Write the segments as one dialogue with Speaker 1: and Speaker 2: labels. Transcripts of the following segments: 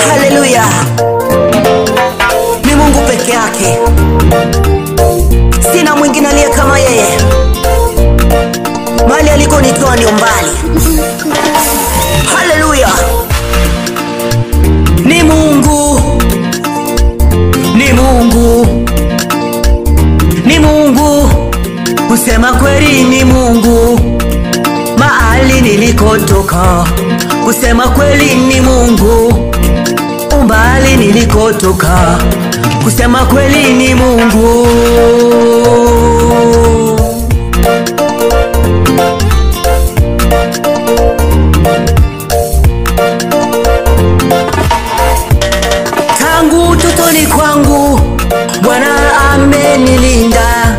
Speaker 1: Haleluya. Ni Mungu peke yake, sina mwingine aliye kama yeye. Mali alikonitoa ni mbali. Haleluya. Ni Mungu, ni Mungu, ni Mungu, kusema kweli ni Mungu. Mahali nilikotoka, kusema kweli ni Mungu. Umbali nilikotoka, kusema kweli ni Mungu. Tangu utotoni kwangu Bwana amenilinda.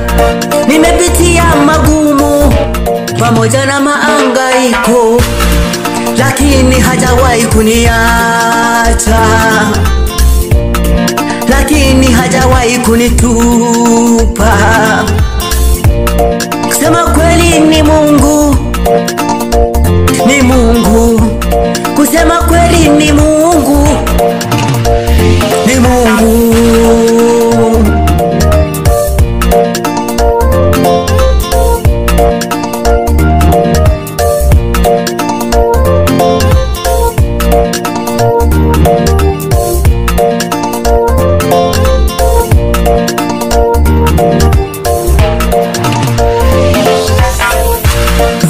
Speaker 1: Nimepitia magumu pamoja na maangaiko, lakini hajawahi kuniacha, lakini hajawahi kunitupa. Kusema kweli ni Mungu, ni Mungu, kusema kweli ni Mungu, ni Mungu.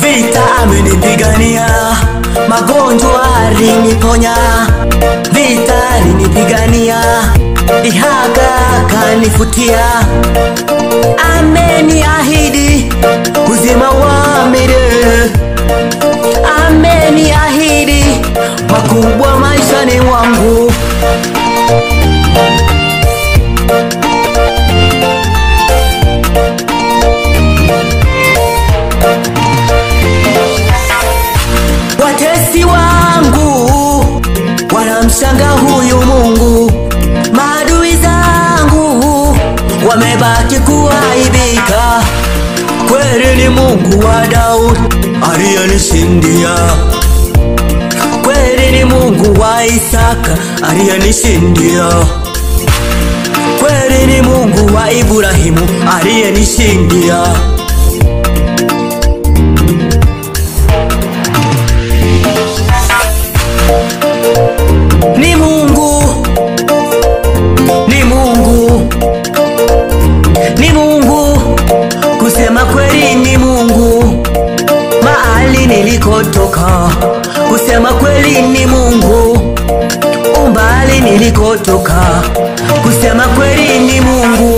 Speaker 1: Vita amenipigania, magonjwa aliniponya. Vita alinipigania, dhihaka kanifutia. Ameniahidi uzima wa milele, ameniahidi makubwa maishani mwangu. Watesi wangu wanamshanga huyu Mungu. Maadui zangu wamebaki kuaibika. Kweli ni Mungu wa Daudi aliyenishindia. Kweli ni Mungu wa Isaka aliyenishindia. Kweli ni Mungu wa Ibrahimu aliyenishindia. Ni Mungu, ni Mungu, ni Mungu, kusema kweli ni Mungu. Mahali nilikotoka, kusema kweli ni Mungu. Umbali nilikotoka, kusema kweli ni Mungu.